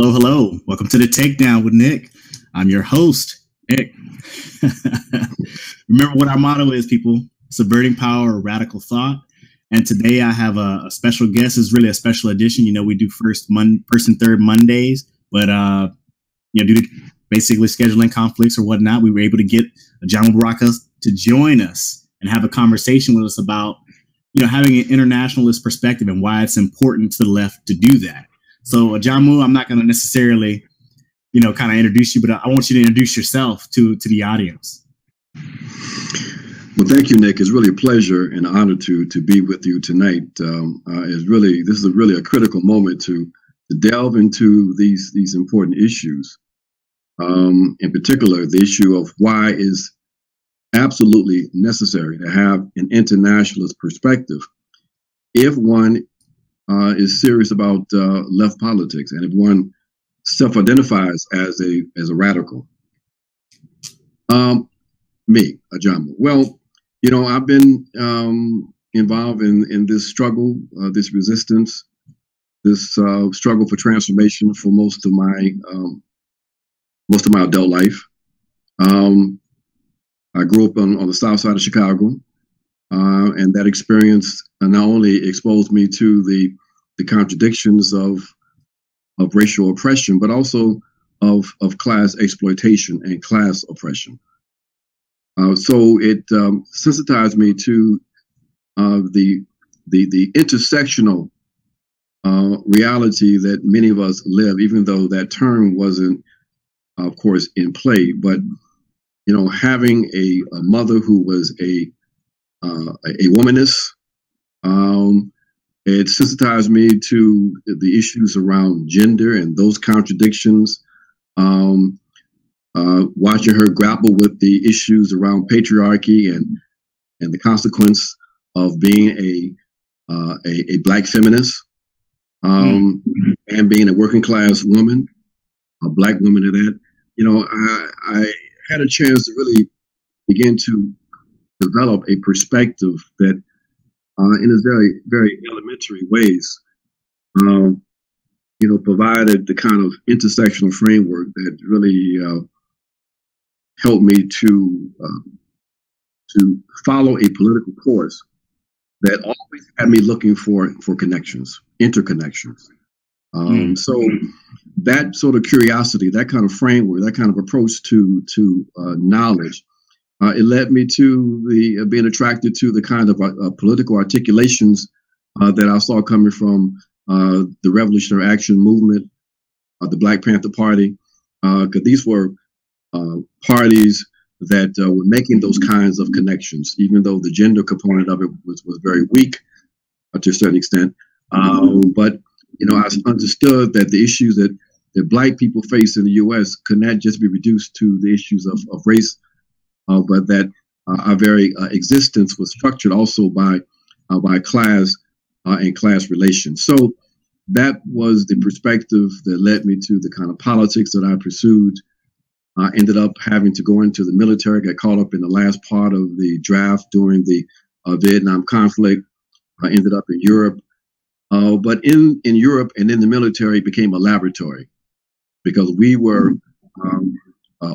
Hello, hello. Welcome to the Takedown with Nick. I'm your host, Nick. Remember what our motto is, people: subverting power, radical thought. And today I have a special guest. It's really a special edition. You know, we do first and third Mondays, but due to basically scheduling conflicts or whatnot, we were able to get Ajamu Baraka to join us and have a conversation with us about, having an internationalist perspective and why it's important to the left to do that. So, Ajamu, I'm not going to necessarily, kind of introduce you, but I want you to introduce yourself to the audience. Well, thank you, Nick. It's really a pleasure and an honor to be with you tonight. This is really a critical moment to delve into these important issues. In particular, the issue of why is absolutely necessary to have an internationalist perspective if one is serious about left politics, and if one self-identifies as a radical. Me, Ajamu. Well, I've been involved in this struggle, this resistance, this struggle for transformation for most of my adult life. I grew up on the south side of Chicago. And that experience not only exposed me to the contradictions of racial oppression, but also of class exploitation and class oppression. So it sensitized me to the intersectional reality that many of us live, even though that term wasn't, of course, in play. But having a mother who was a womanist, it sensitized me to the issues around gender and those contradictions. Watching her grapple with the issues around patriarchy and the consequence of being a Black feminist, and being a working class woman, a Black woman at that. I had a chance to really begin to develop a perspective that, in a very, very elementary ways, provided the kind of intersectional framework that really helped me to follow a political course that always had me looking for connections, interconnections. So that sort of curiosity, that kind of framework, that kind of approach to knowledge, it led me to being attracted to the kind of political articulations that I saw coming from the Revolutionary Action Movement, the Black Panther Party, because these were parties that were making those kinds of connections, even though the gender component of it was very weak to a certain extent. But I understood that the issues that Black people face in the U.S. could not just be reduced to the issues of race, but that our very existence was structured also by class and class relations. So that was the perspective that led me to the kind of politics that I pursued. I ended up having to go into the military, got caught up in the last part of the draft during the Vietnam conflict. I ended up in Europe. But in Europe and in the military, it became a laboratory because we were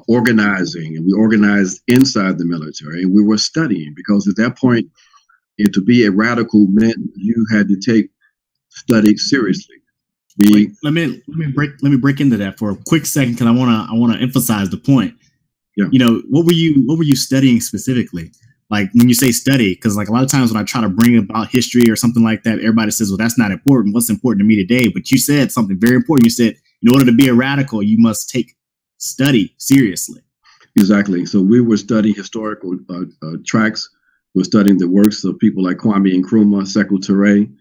organizing, and we organized inside the military, and we were studying, because at that point, to be a radical meant you had to take study seriously. Let me break into that for a quick second, because I want to emphasize the point. Yeah. What were you studying specifically? Like, when you say study, because like a lot of times when I try to bring about history or something like that, everybody says, well, that's not important. What's important to me today? But you said something very important. You said, in order to be a radical, you must take study seriously. Exactly. So we were studying historical tracks. We were studying the works of people like Kwame Nkrumah, Sekou Touré,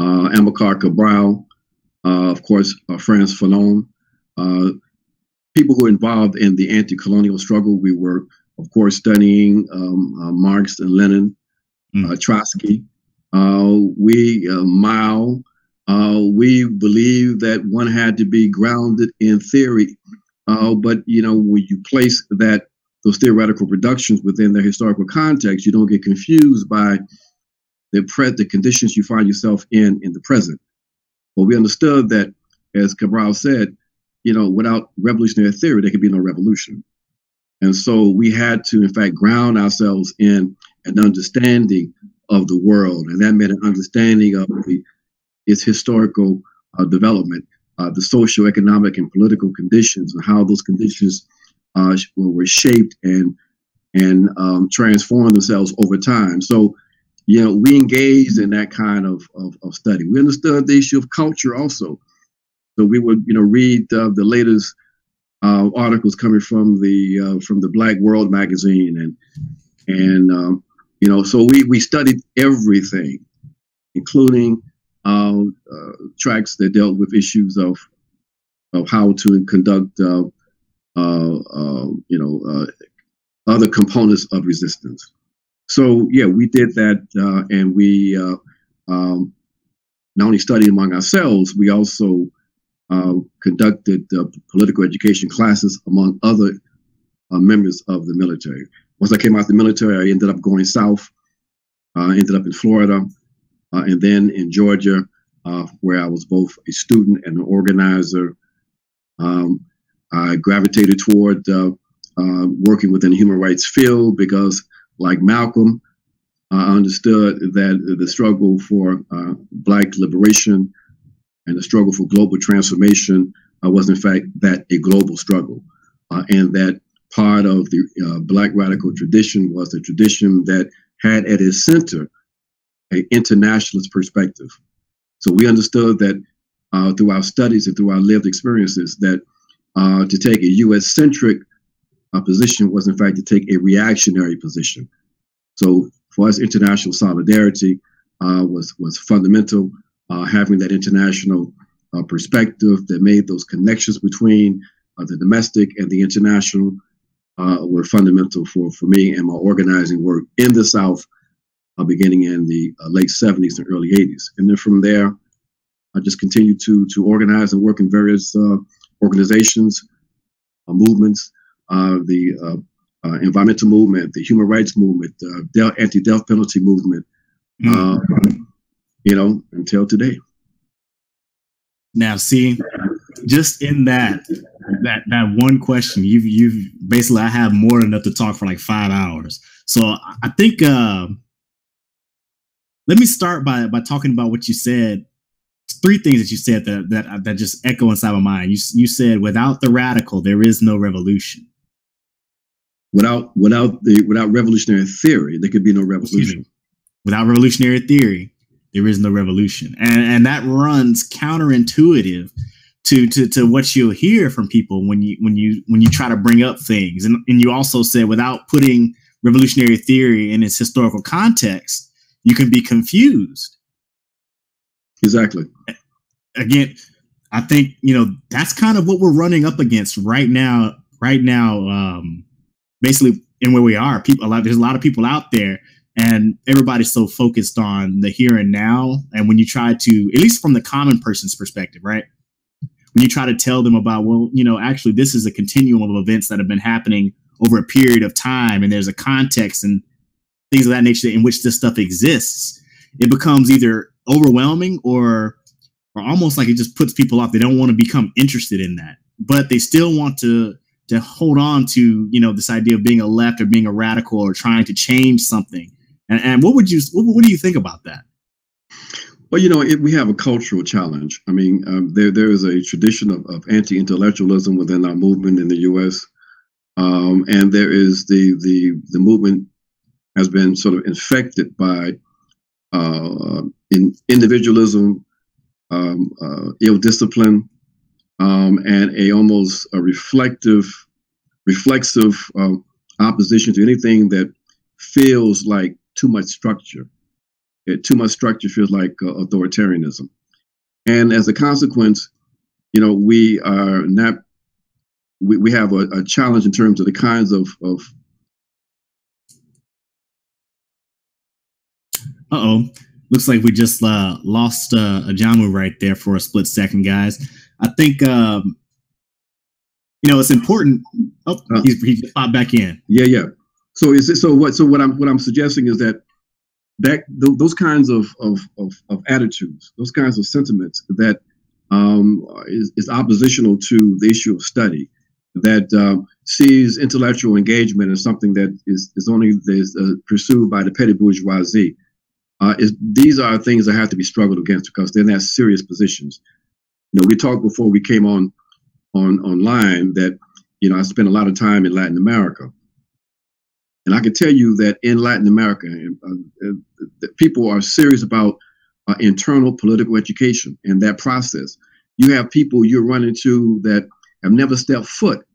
Amilcar Cabral, of course, Frantz Fanon, people who were involved in the anti-colonial struggle. We were, of course, studying Marx and Lenin, Trotsky, Mao. We believe that one had to be grounded in theory, but when you place those theoretical productions within their historical context, you don't get confused by the conditions you find yourself in the present. Well, we understood that, as Cabral said, without revolutionary theory, there could be no revolution. And so we had to, in fact, ground ourselves in an understanding of the world, and that meant an understanding of its historical development, the social, economic, and political conditions, and how those conditions were shaped and transformed themselves over time. So, we engaged in that kind of study. We understood the issue of culture also. So we would, read the latest articles coming from the Black World magazine, and so we studied everything, including tracks that dealt with issues of how to conduct other components of resistance. So yeah, we did that, and we not only studied among ourselves, we also conducted political education classes among other members of the military. Once I came out of the military, I ended up going south, ended up in Florida, and then in Georgia, where I was both a student and an organizer. I gravitated toward working within the human rights field because, like Malcolm, I understood that the struggle for Black liberation and the struggle for global transformation was, in fact, that a global struggle, and that part of the Black radical tradition was a tradition that had at its center an internationalist perspective. So we understood that through our studies and through our lived experiences that to take a U.S.-centric position was, in fact, to take a reactionary position. So for us, international solidarity was fundamental. Having that international perspective that made those connections between the domestic and the international were fundamental for me and my organizing work in the South, beginning in the late 70s and early 80s. And then from there, I just continued to organize and work in various organizations, movements, the environmental movement, the human rights movement, anti-death penalty movement, until today. Now, see, just in that one question, you've basically, I have more than enough to talk for like 5 hours. So I think let me start by talking about what you said. 3 things that you said that just echo inside my mind. You said, without the radical, there is no revolution. Without revolutionary theory, there could be no revolution. Without revolutionary theory, there is no revolution, and that runs counterintuitive to what you'll hear from people when you try to bring up things. And you also said, without putting revolutionary theory in its historical context, you can be confused. Exactly. Again, I think that's kind of what we're running up against right now. Basically, in where we are, there's a lot of people out there, and everybody's so focused on the here and now. And when you try to, at least from the common person's perspective, right? When you try to tell them about, actually, this is a continuum of events that have been happening over a period of time, and there's a context and things of that nature in which this stuff exists, it becomes either overwhelming or almost like it just puts people off. They don't want to become interested in that, but they still want to hold on to, this idea of being a left or being a radical or trying to change something. And what do you think about that? Well, we have a cultural challenge. I mean, there is a tradition of anti-intellectualism within our movement in the U.S., and there is the movement has been sort of infected by individualism, ill discipline, and almost a reflexive opposition to anything that feels like too much structure. Too much structure feels like authoritarianism, and as a consequence, we are not. We have a challenge in terms of the kinds of. Looks like we just lost Ajamu right there for a split second, guys. I think it's important. He just popped back in. Yeah. So what I'm suggesting is that those kinds of attitudes, those kinds of sentiments that is oppositional to the issue of study, that sees intellectual engagement as something that is only pursued by the petty bourgeoisie. These are things that have to be struggled against because they're not serious positions. We talked before we came online that I spent a lot of time in Latin America, and I can tell you that in Latin America, people are serious about internal political education and that process. You have people you're running into that have never stepped foot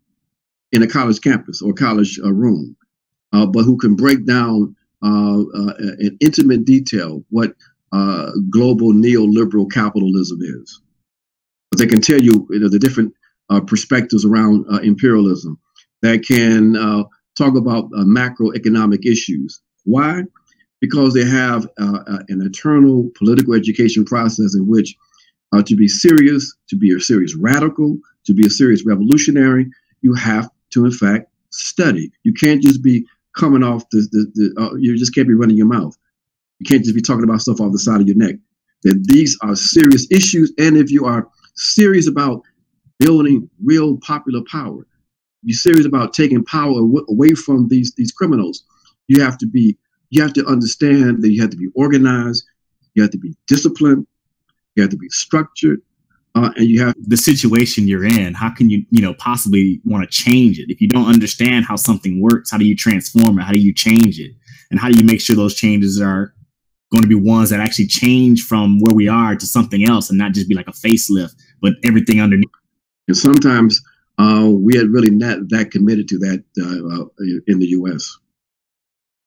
in a college campus or college room, but who can break down in intimate detail what global neoliberal capitalism is. They can tell you, the different perspectives around imperialism, that can talk about macroeconomic issues. Why? Because they have an internal political education process in which to be serious, to be a serious radical, to be a serious revolutionary, you have to, in fact, study. You can't just be coming off you just can't be running your mouth. You can't just be talking about stuff off the side of your neck. That these are serious issues, and if you are serious about building real popular power, you're serious about taking power away from these criminals, you have to understand that you have to be organized, you have to be disciplined, you have to be structured, and you have the situation you're in. How can you possibly want to change it if you don't understand how something works? How do you transform it? How do you change it? And how do you make sure those changes are going to be ones that actually change from where we are to something else, and not just be like a facelift, but everything underneath? And sometimes we are really not that committed to that in the U.S.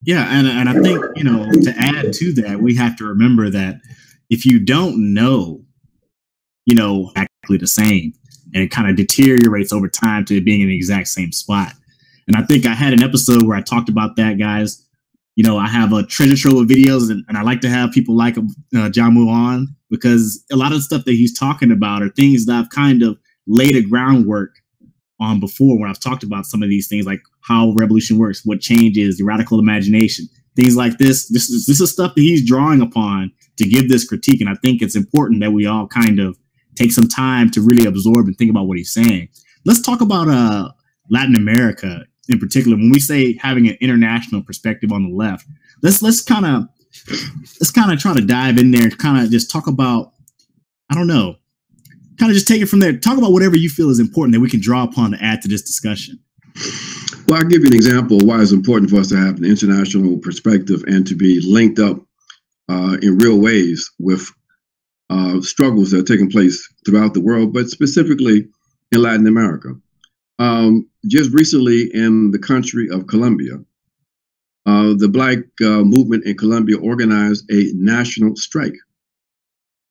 Yeah, and I think to add to that, we have to remember that if you don't know, exactly the same, and it kind of deteriorates over time to being in the exact same spot. And I think I had an episode where I talked about that, guys. I have a treasure trove of videos, and I like to have people like Ajamu on, because a lot of the stuff that he's talking about are things that I've kind of laid a groundwork on before when I've talked about some of these things, like how revolution works, what changes, the radical imagination, things like this. This is stuff that he's drawing upon to give this critique. And I think it's important that we all kind of take some time to really absorb and think about what he's saying. Let's talk about Latin America in particular. When we say having an international perspective on the left, let's kind of try to dive in there, kind of just talk about, I don't know, kind of just take it from there. Talk about whatever you feel is important that we can draw upon to add to this discussion. Well, I'll give you an example of why it's important for us to have an international perspective and to be linked up in real ways with struggles that are taking place throughout the world, but specifically in Latin America. Just recently in the country of Colombia, the Black movement in Colombia organized a national strike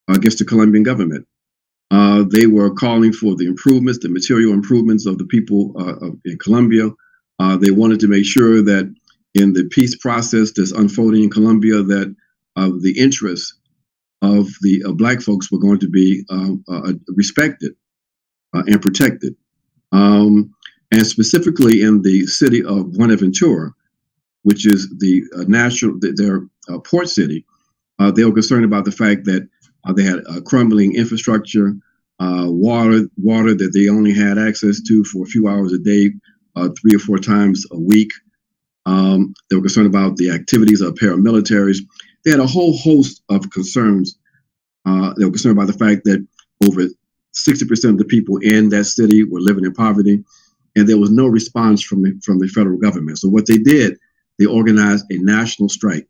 against the Colombian government. They were calling for the improvements, the material improvements of the people in Colombia. They wanted to make sure that in the peace process that's unfolding in Colombia, that the interests of the Black folks were going to be respected and protected. And specifically in the city of Buenaventura, which is their port city, they were concerned about the fact that they had a crumbling infrastructure, water that they only had access to for a few hours a day, 3 or 4 times a week. They were concerned about the activities of paramilitaries. They had a whole host of concerns. They were concerned about the fact that over 60% of the people in that city were living in poverty, and there was no response from the federal government. So what they did, they organized a national strike.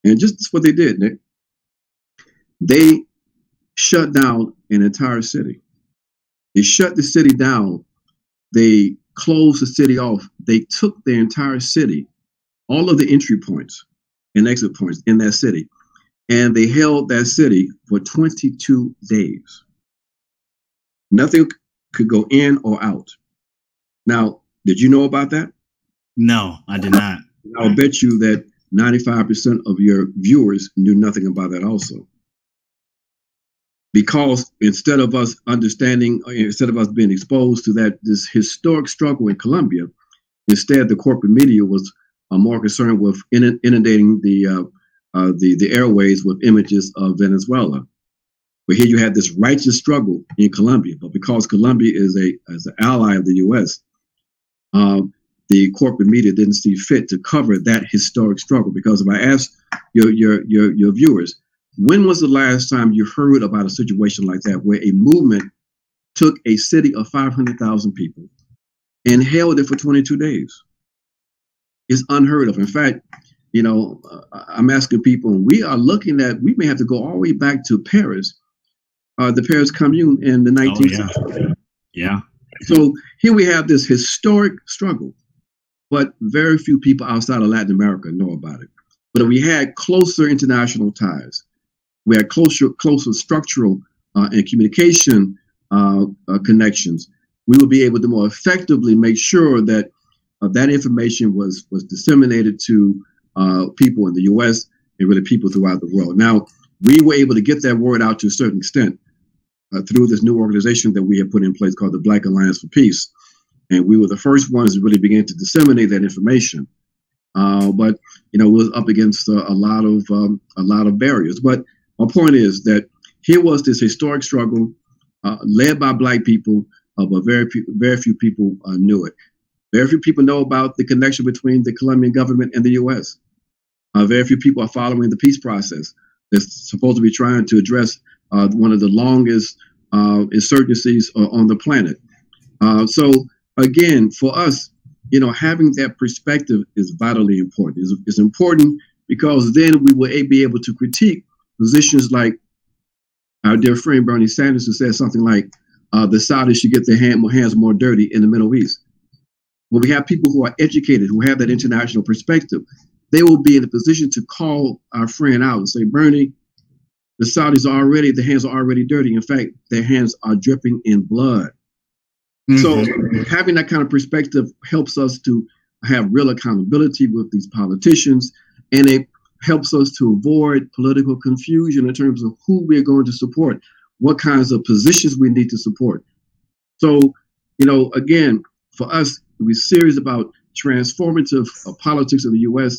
And just what they did, Nick. They shut down an entire city. They shut the city down. They closed the city off. They took the entire city, all of the entry points and exit points in that city, and they held that city for 22 days. Nothing could go in or out. Now, did you know about that? No, I did not. I'll bet you that 95% of your viewers knew nothing about that also. Because instead of us understanding, instead of us being exposed to this historic struggle in Colombia, instead the corporate media was more concerned with inundating the airways with images of Venezuela. But here you had this righteous struggle in Colombia. But because Colombia is an ally of the U.S., the corporate media didn't see fit to cover that historic struggle. Because if I ask your viewers, when was the last time you heard about a situation like that, where a movement took a city of 500,000 people and held it for 22 days? It's unheard of. In fact, I'm asking people, and we are looking at, we may have to go all the way back to Paris, the Paris Commune in the 19th century. Yeah. So here we have this historic struggle, but very few people outside of Latin America know about it. But if we had closer international ties, we had closer structural and communication connections, we would be able to more effectively make sure that that information was disseminated to people in the U.S. and really people throughout the world. Now, we were able to get that word out to a certain extent through this new organization that we have put in place called the Black Alliance for Peace. And we were the first ones to really begin to disseminate that information. But we was up against a lot of barriers. But my point is that here was this historic struggle led by Black people, but very few people knew it. Very few people know about the connection between the Colombian government and the U.S. Very few people are following the peace process that's supposed to be trying to address one of the longest insurgencies on the planet. So again, for us, having that perspective is vitally important. It's important because then we will be able to critique positions like our dear friend Bernie Sanders, who said something like, the Saudis should get their hands more dirty in the Middle East. When we have people who are educated, who have that international perspective, they will be in a position to call our friend out and say, Bernie, the Saudis the hands are already dirty. In fact, their hands are dripping in blood. Mm-hmm. So having that kind of perspective helps us to have real accountability with these politicians, and it helps us to avoid political confusion in terms of who we're going to support, what kinds of positions we need to support. So, again, for us, we're serious about transformative politics in the U.S.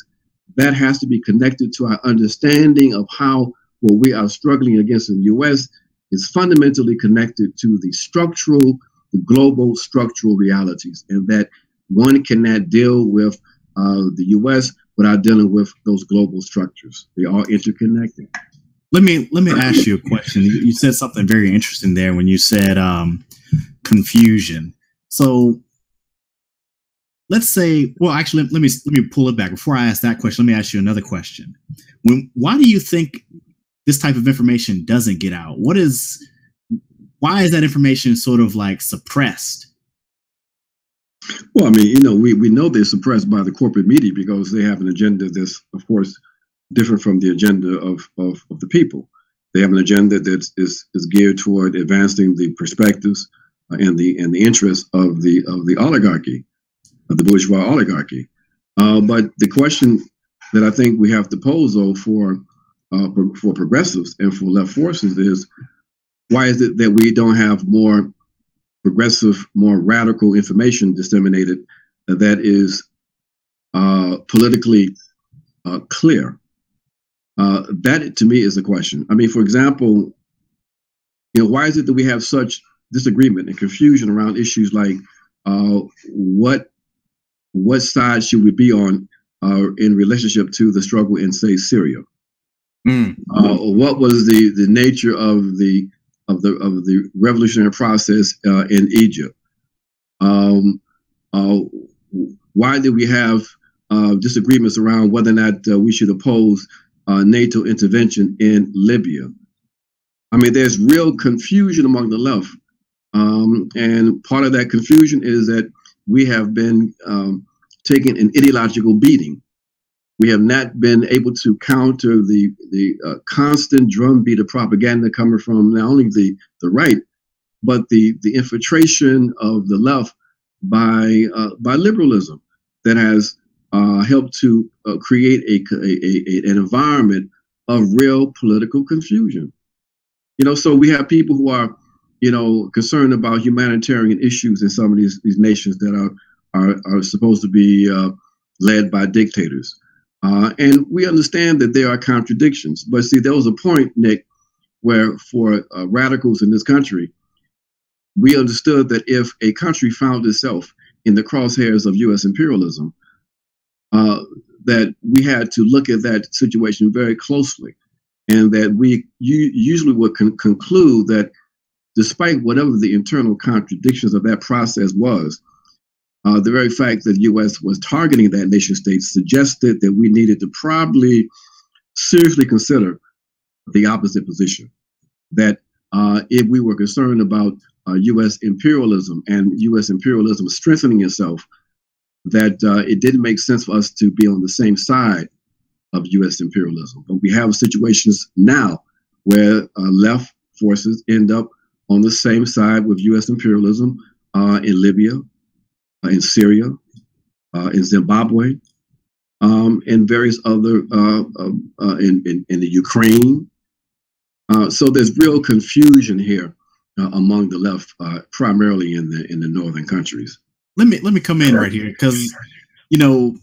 That has to be connected to our understanding of how what we are struggling against in the U.S. is fundamentally connected to the global structural realities, and that one cannot deal with the U.S. without dealing with those global structures. They are interconnected. Let me ask you a question. You said something very interesting there when you said confusion. So let's say, well, actually, let me pull it back. Before I ask that question, let me ask you another question. Why do you think this type of information doesn't get out? Why is that information sort of like suppressed? Well, I mean, we know they're suppressed by the corporate media because they have an agenda that's, of course, different from the agenda of the people. They have an agenda that is geared toward advancing the perspectives and the interests of the oligarchy, of the bourgeois oligarchy. But the question that I think we have to pose, though, for progressives and for left forces is, why is it that we don't have more progressive, more radical information disseminated that is politically clear? That, to me, is a question. I mean, for example, why is it that we have such disagreement and confusion around issues like what side should we be on in relationship to the struggle in, say, Syria? What was the nature of the revolutionary process in Egypt? Why did we have disagreements around whether or not we should oppose NATO intervention in Libya? I mean, there's real confusion among the left. And part of that confusion is that we have been taking an ideological beating. We have not been able to counter the constant drumbeat of propaganda coming from not only the right, but the infiltration of the left by liberalism that has helped to create an environment of real political confusion. So we have people who are, concerned about humanitarian issues in some of these nations that are supposed to be led by dictators. And we understand that there are contradictions. But see, there was a point, Nick, where for radicals in this country, we understood that if a country found itself in the crosshairs of U.S. imperialism, that we had to look at that situation very closely, and that we usually would conclude that despite whatever the internal contradictions of that process was, the very fact that the U.S. was targeting that nation state suggested that we needed to probably seriously consider the opposite position, that if we were concerned about U.S. imperialism and U.S. imperialism strengthening itself, that it didn't make sense for us to be on the same side of U.S. imperialism. But we have situations now where left forces end up on the same side with U.S. imperialism in Libya, in Syria, in Zimbabwe, and various other, in the Ukraine. So there's real confusion here among the left, primarily in the northern countries. Let me come in right here, because when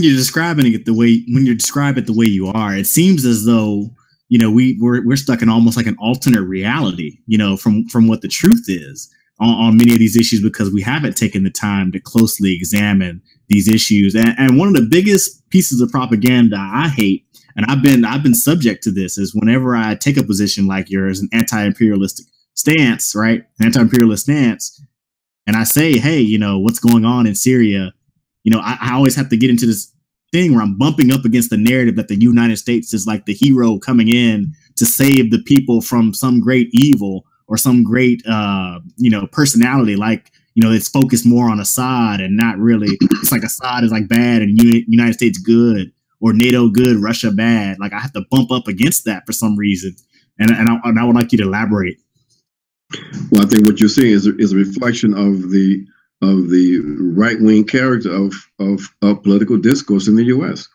you're describing it the way you are, it seems as though we're stuck in almost like an alternate reality, from what the truth is on many of these issues, because we haven't taken the time to closely examine these issues. And one of the biggest pieces of propaganda I hate, and I've been subject to this, is whenever I take a position like yours, an anti-imperialistic stance, right? An anti-imperialist stance, and I say, hey, what's going on in Syria? I always have to get into this thing where I'm bumping up against the narrative that the United States is like the hero coming in to save the people from some great evil or some great, personality. Like, it's focused more on Assad and not really. It's like Assad is like bad and United States good, or NATO good, Russia bad. Like, I have to bump up against that for some reason. And I would like you to elaborate. Well, I think what you're seeing is a reflection of the right-wing character of political discourse in the U.S.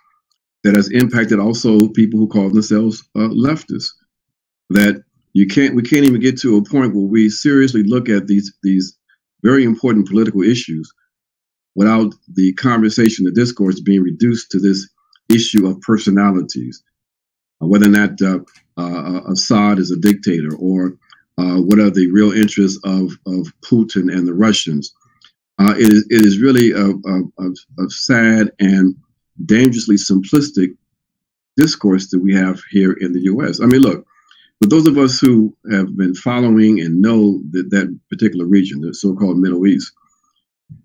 that has impacted also people who call themselves leftists. That we can't even get to a point where we seriously look at these very important political issues without the conversation, the discourse being reduced to this issue of personalities, whether or not Assad is a dictator, or what are the real interests of Putin and the Russians. It is really a sad and dangerously simplistic discourse that we have here in the U.S. I mean, look, for those of us who have been following and know that particular region, the so-called Middle East,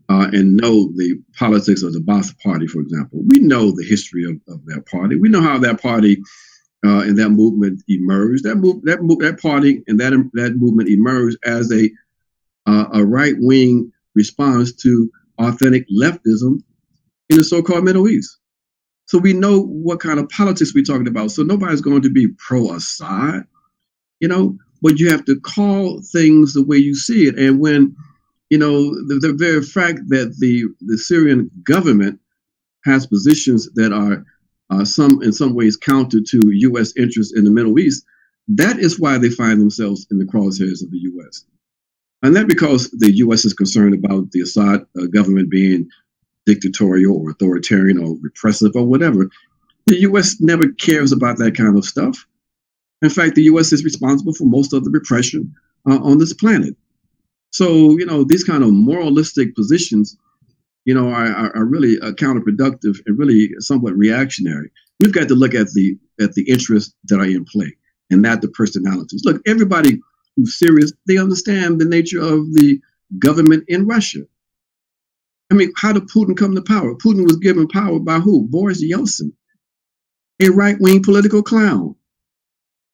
and know the politics of the Ba'ath Party, for example, we know the history of that party. We know how that party and that movement emerged. That party and that movement emerged as a right-wing response to authentic leftism in the so-called Middle East. So we know what kind of politics we're talking about. So nobody's going to be pro-Assad, but you have to call things the way you see it. And when, the very fact that the Syrian government has positions that are in some ways counter to U.S. interests in the Middle East, that is why they find themselves in the crosshairs of the U.S. And not because the U.S. is concerned about the Assad government being dictatorial or authoritarian or repressive or whatever. The U.S. never cares about that kind of stuff. In fact, the U.S. is responsible for most of the repression on this planet. So, these kind of moralistic positions, are really counterproductive and really somewhat reactionary. We've got to look at the interests that are in play and not the personalities. Look, everybody who's serious, they understand the nature of the government in Russia. I mean, how did Putin come to power? Putin was given power by who? Boris Yeltsin, a right-wing political clown.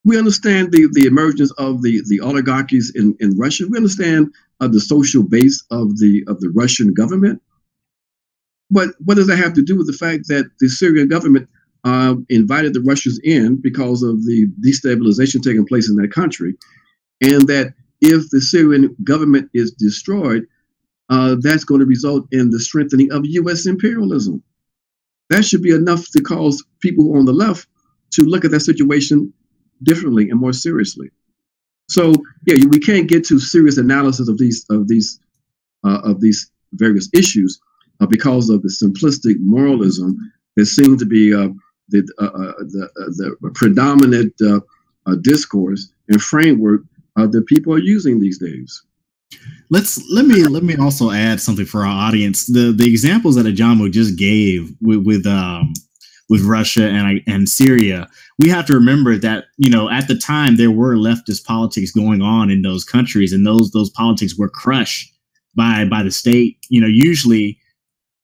We understand the emergence of the oligarchies in Russia. We understand the social base of the Russian government. But what does that have to do with the fact that the Syrian government invited the Russians in because of the destabilization taking place in that country? And that if the Syrian government is destroyed, that's going to result in the strengthening of U.S. imperialism. That should be enough to cause people on the left to look at that situation differently and more seriously. So, yeah, we can't get to serious analysis of these various issues because of the simplistic moralism that seems to be the predominant discourse and framework that people are using these days. Let me also add something for our audience. The examples that Ajamu just gave with Russia and Syria, we have to remember that, you know, at the time there were leftist politics going on in those countries, and those politics were crushed by the state, you know, usually,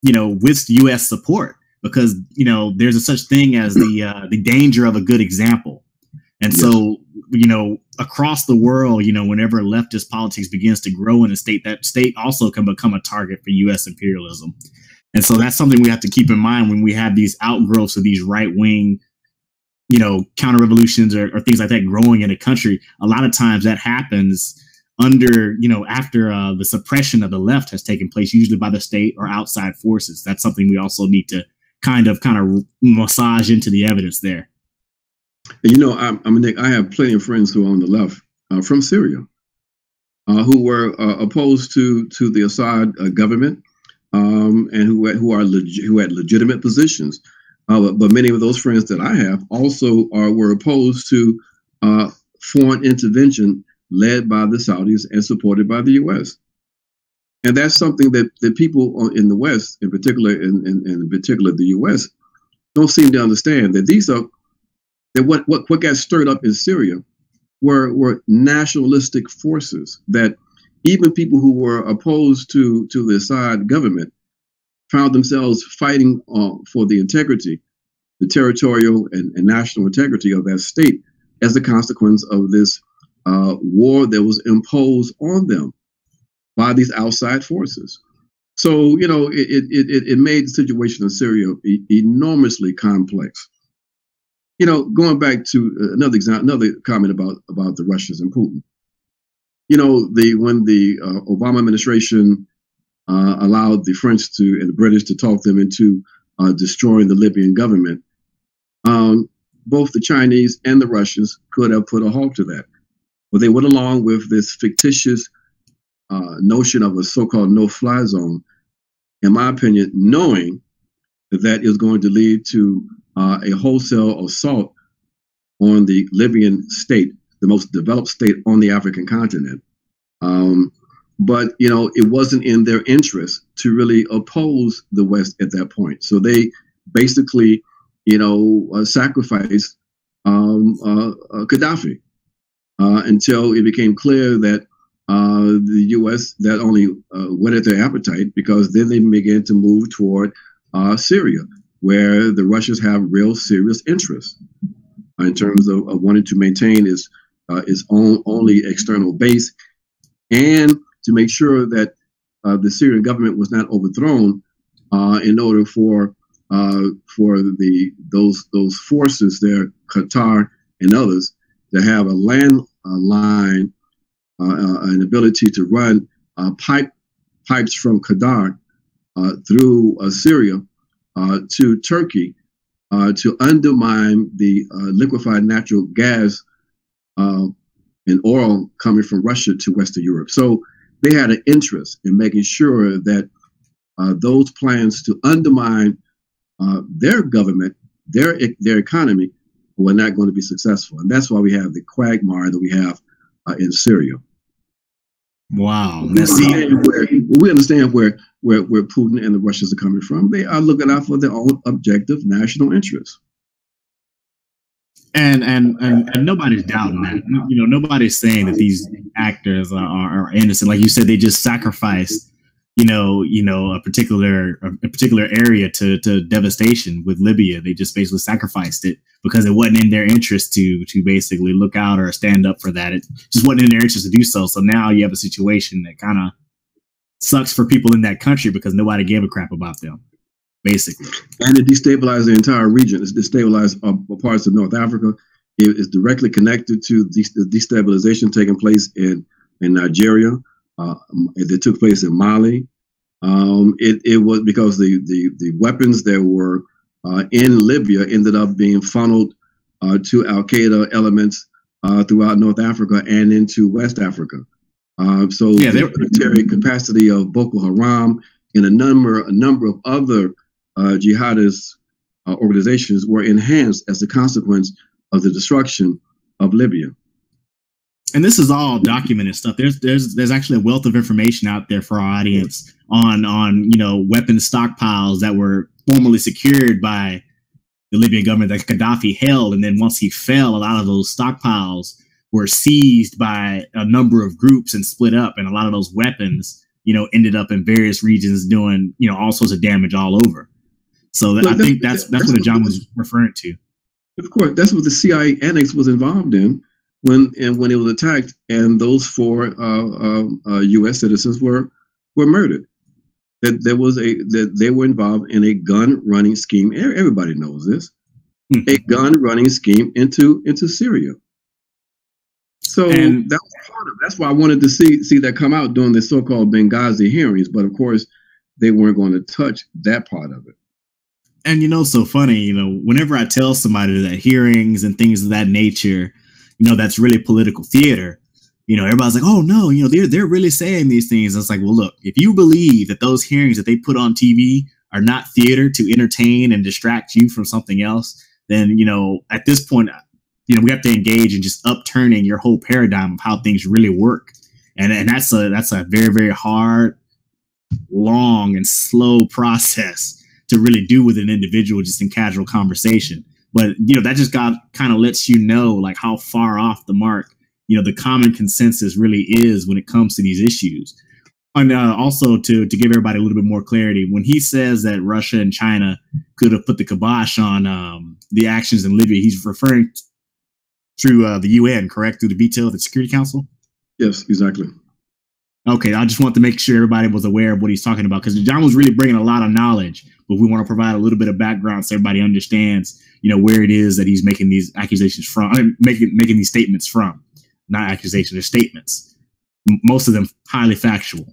you know, with U.S. support, because, you know, there's a such thing as the danger of a good example. And yes. So, you know, across the world, you know, whenever leftist politics begins to grow in a state, that state also can become a target for U.S. imperialism. And so that's something we have to keep in mind when we have these outgrowths of these right wing, you know, counter revolutions or things like that growing in a country. A lot of times that happens under, you know, after the suppression of the left has taken place, usually by the state or outside forces. That's something we also need to kind of massage into the evidence there. And, you know, Nick, I have plenty of friends who are on the left from Syria who were opposed to the Assad government and who had legitimate positions. But many of those friends that I have also were opposed to foreign intervention led by the Saudis and supported by the U.S. And that's something that people in the West, in particular the U.S., don't seem to understand, that these are that what got stirred up in Syria were nationalistic forces, that even people who were opposed to the Assad government found themselves fighting for the integrity, the territorial and national integrity of that state as a consequence of this war that was imposed on them by these outside forces. So, you know, it made the situation in Syria enormously complex. You know, going back to another comment about the Russians and Putin. You know, when the Obama administration allowed the French and the British to talk them into destroying the Libyan government, both the Chinese and the Russians could have put a halt to that. But they went along with this fictitious notion of a so-called no-fly zone, in my opinion, knowing that is going to lead to a wholesale assault on the Libyan state, the most developed state on the African continent. But, you know, it wasn't in their interest to really oppose the West at that point. So they basically, you know, sacrificed Gaddafi until it became clear that the U.S. that only whetted their appetite, because then they began to move toward Syria, where the Russians have real serious interests in terms of wanting to maintain its own only external base, and to make sure that the Syrian government was not overthrown in order for those forces there, Qatar and others, to have a land line, an ability to run pipes from Qatar through Syria to Turkey to undermine the liquefied natural gas and oil coming from Russia to Western Europe. So they had an interest in making sure that those plans to undermine their government, their economy, were not going to be successful. And that's why we have the quagmire that we have in Syria. Wow. We understand where Putin and the Russians are coming from. They are looking out for their own objective national interests. And nobody's doubting that. You know, nobody's saying that these actors are innocent. Like you said, they just sacrificed, you know, a particular area to devastation with Libya. They just basically sacrificed it because it wasn't in their interest to basically look out or stand up for that. It just wasn't in their interest to do so. So now you have a situation that kind of sucks for people in that country because nobody gave a crap about them, basically. And it destabilized the entire region. It's destabilized parts of North Africa. It is directly connected to the destabilization taking place in Nigeria. That took place in Mali. It was because the weapons that were in Libya ended up being funneled to Al-Qaeda elements throughout North Africa and into West Africa. So the military capacity of Boko Haram and a number of other jihadist organizations were enhanced as a consequence of the destruction of Libya. And this is all documented stuff. There's actually a wealth of information out there for our audience on weapons stockpiles that were formerly secured by the Libyan government that Gaddafi held, and then once he fell, a lot of those stockpiles were seized by a number of groups and split up, and a lot of those weapons, ended up in various regions doing, all sorts of damage all over. So I think that's what Ajamu was referring to. Of course, that's what the CIA annex was involved in when it was attacked, and those 4 U.S. citizens were murdered. That they were involved in a gun running scheme. Everybody knows this. A gun running scheme into Syria. So that was part of it. That's why I wanted to see that come out during the so-called Benghazi hearings. But of course, they weren't going to touch that part of it. And so funny, whenever I tell somebody that hearings and things of that nature, that's really political theater, everybody's like, oh no, they're really saying these things. It's like, well, look, if you believe that those hearings that they put on TV are not theater to entertain and distract you from something else, then, at this point, we have to engage in just upturning your whole paradigm of how things really work. And that's a very, very hard, long and slow process to really do with an individual just in casual conversation. But, that just kind of lets you know like how far off the mark, the common consensus really is when it comes to these issues. And also to give everybody a little bit more clarity, when he says that Russia and China could have put the kibosh on the actions in Libya, he's referring through the UN, correct? Through the veto of the Security Council? Yes, exactly. Okay, I just want to make sure everybody was aware of what he's talking about, because John was really bringing a lot of knowledge, but we want to provide a little bit of background so everybody understands, where it is that he's making these accusations from, making these statements from. Not accusations, they're statements. Most of them highly factual.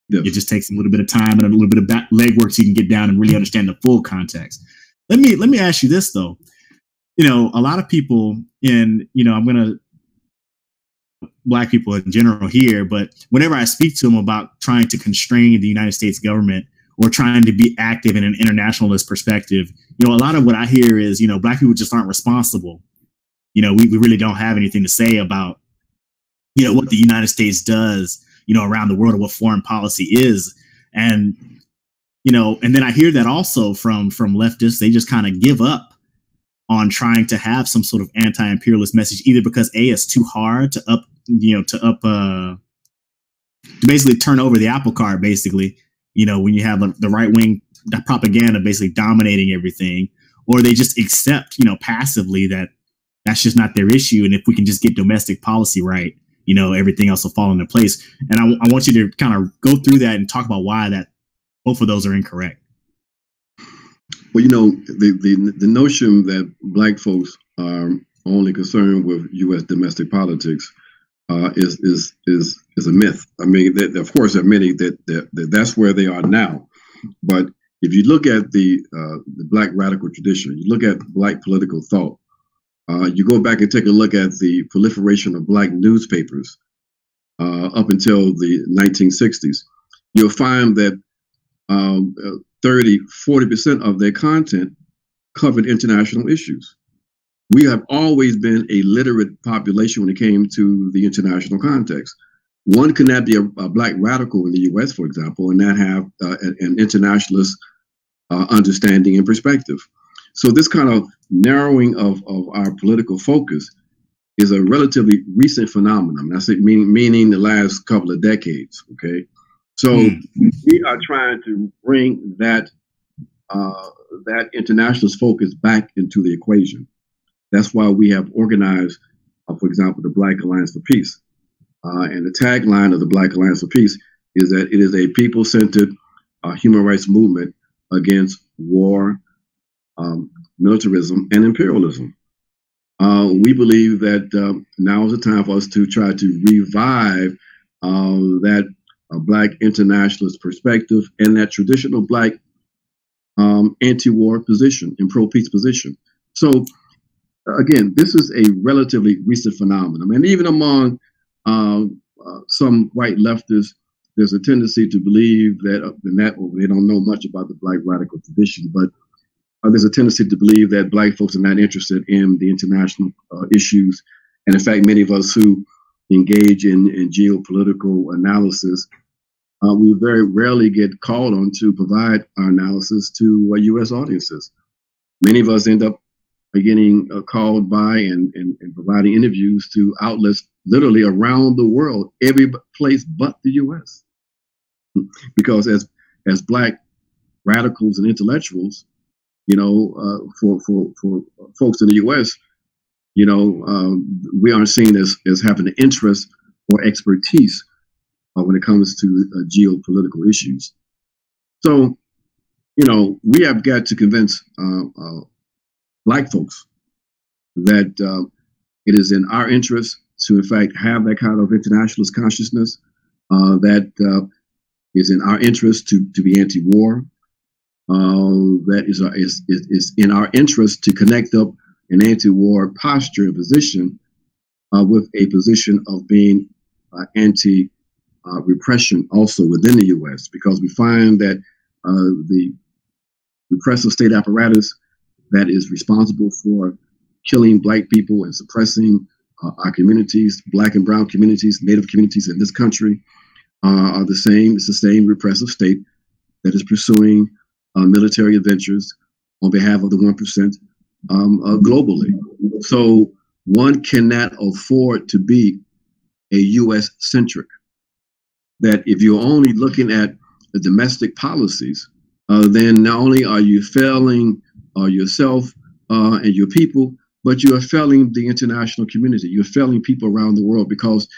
Yes. It just takes a little bit of time and a little bit of legwork so you can get down and really understand the full context. Let me ask you this though. A lot of people I'm going to Black people in general here, but whenever I speak to them about trying to constrain the United States government or trying to be active in an internationalist perspective, a lot of what I hear is, Black people just aren't responsible. We really don't have anything to say about, what the United States does, around the world, or what foreign policy is. And, and then I hear that also from leftists. They just kind of give up on trying to have some sort of anti-imperialist message, either because it's too hard to basically turn over the apple cart, basically, when you have the right wing propaganda basically dominating everything, or they just accept, passively that that's just not their issue. And if we can just get domestic policy right, everything else will fall into place. And I want you to kind of go through that and talk about why that both of those are incorrect. Well, the notion that Black folks are only concerned with U.S. domestic politics is a myth. I mean, of course, there are many that's where they are now. But if you look at the Black radical tradition, you look at Black political thought, you go back and take a look at the proliferation of Black newspapers up until the 1960s, you'll find that 30-40% of their content covered international issues. We have always been a literate population when it came to the international context. One could not be a Black radical in the U.S., for example, and not have an internationalist understanding and perspective. So this kind of narrowing of our political focus is a relatively recent phenomenon. That's it, meaning the last couple of decades. Okay, so we are trying to bring that internationalist focus back into the equation. That's why we have organized, for example, the Black Alliance for Peace. And the tagline of the Black Alliance for Peace is that it is a people-centered human rights movement against war, militarism, and imperialism. We believe that now is the time for us to try to revive that Black internationalist perspective and that traditional Black anti-war position and pro-peace position. So, again, this is a relatively recent phenomenon. And even among some white leftists, there's a tendency to believe that, they don't know much about the Black radical tradition, but there's a tendency to believe that Black folks are not interested in the international issues And in fact, many of us who engage in geopolitical analysis, we very rarely get called on to provide our analysis to U.S. audiences. Many of us end up getting called by and providing interviews to outlets literally around the world, every place but the U.S. Because as Black radicals and intellectuals, for folks in the U.S., we aren't seen as having an interest or expertise when it comes to geopolitical issues. So, we have got to convince Black folks that it is in our interest to, in fact, have that kind of internationalist consciousness, that is in our interest to be anti-war, that is in our interest to connect up an anti-war posture and position with a position of being anti-repression also within the U.S., because we find that the repressive state apparatus that is responsible for killing Black people and suppressing our communities, Black and brown communities, Native communities in this country, are the same. It's the same repressive state that is pursuing military adventures on behalf of the 1% globally. So one cannot afford to be a U.S. centric. That if you're only looking at the domestic policies, then not only are you failing yourself and your people, but you are failing the international community. You're failing people around the world, because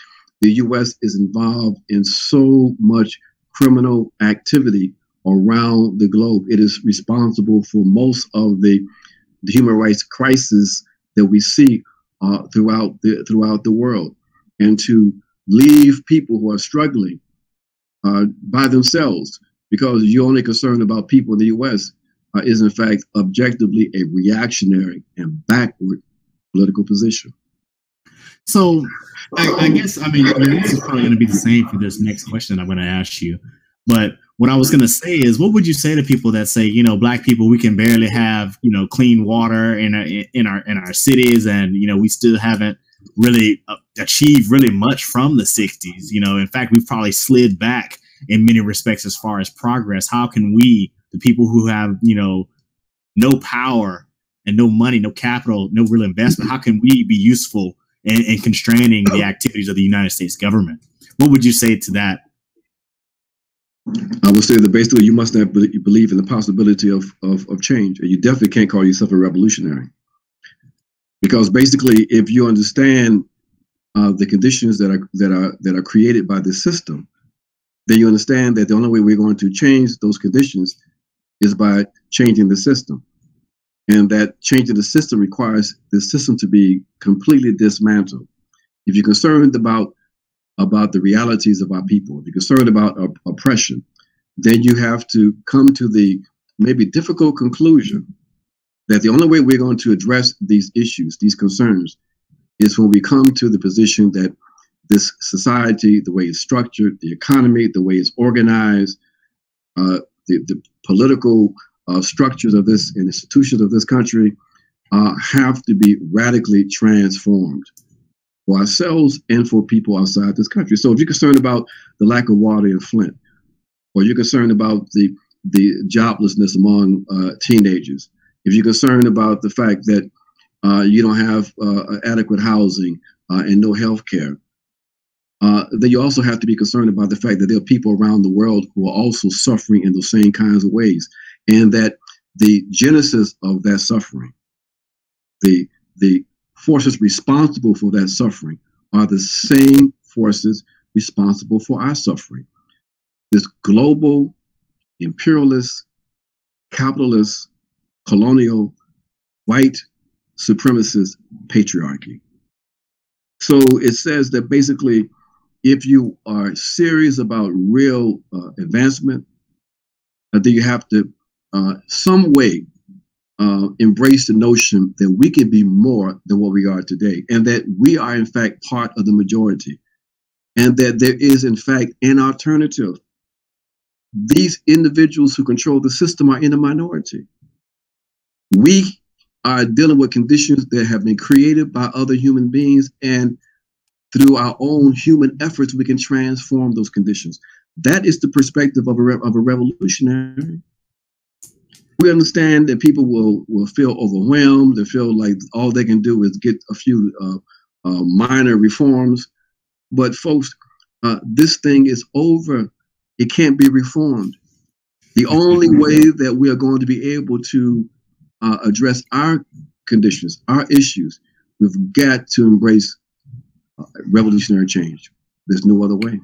the U.S. is involved in so much criminal activity around the globe. It is responsible for most of the human rights crisis that we see throughout the world. And to leave people who are struggling by themselves because you're only concerned about people in the U.S. Is in fact objectively a reactionary and backward political position. So I guess, your answer is probably going to be the same for this next question I'm going to ask you. But what I was going to say is, what would you say to people that say, Black people, we can barely have, clean water in our cities, and, we still haven't really achieved really much from the 60s. In fact, we've probably slid back in many respects as far as progress. How can we, the people who have, no power and no money, no capital, no real investment, how can we be useful in constraining the activities of the United States government? What would you say to that? I would say that basically you must not believe in the possibility of change. And you definitely can't call yourself a revolutionary. Because basically, if you understand the conditions that are created by this system, then you understand that the only way we're going to change those conditions is by changing the system. And that changing the system requires the system to be completely dismantled. If you're concerned about the realities of our people, if you're concerned about oppression, then you have to come to the maybe difficult conclusion that the only way we're going to address these issues, these concerns, is when we come to the position that this society, the way it's structured, the economy, the way it's organized, the political structures of this and institutions of this country have to be radically transformed for ourselves and for people outside this country. So if you're concerned about the lack of water in Flint, or you're concerned about the joblessness among teenagers, if you're concerned about the fact that you don't have adequate housing and no health care, then you also have to be concerned about the fact that there are people around the world who are also suffering in those same kinds of ways, and that the genesis of that suffering, the forces responsible for that suffering, are the same forces responsible for our suffering. This global, imperialist, capitalist, colonial, white supremacist patriarchy. So it says that basically, if you are serious about real advancement, then you have to some way embrace the notion that we can be more than what we are today, and that we are in fact part of the majority, and that there is in fact an alternative. These individuals who control the system are in a minority. We are dealing with conditions that have been created by other human beings, and through our own human efforts, we can transform those conditions. That is the perspective of a revolutionary. We understand that people will feel overwhelmed. They feel like all they can do is get a few minor reforms. But folks, this thing is over. It can't be reformed. The only way that we are going to be able to address our conditions, our issues, we've got to embrace revolutionary change. There's no other way.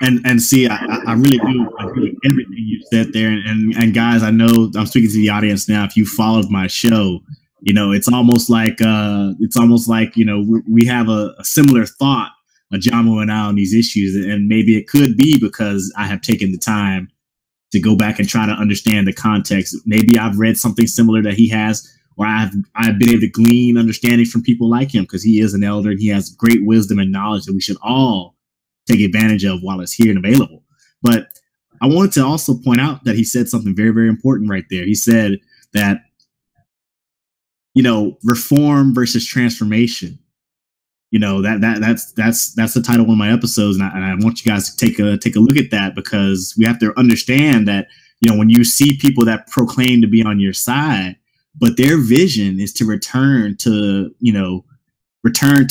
And see, I really do agree with everything you said there. And guys, I know I'm speaking to the audience now. If you followed my show, you know, it's almost like you know, we have a similar thought, Ajamu and I, on these issues. And maybe it could be because I have taken the time to go back and try to understand the context. Maybe I've read something similar that he has, or I've been able to glean understanding from people like him, because he is an elder and he has great wisdom and knowledge that we should all take advantage of while it's here and available. But I wanted to also point out that he said something very, very important right there. He said that, you know, reform versus transformation. You know, that's the title of one of my episodes, and I want you guys to take a look at that, because we have to understand that, you know, when you see people that proclaim to be on your side, but their vision is to return to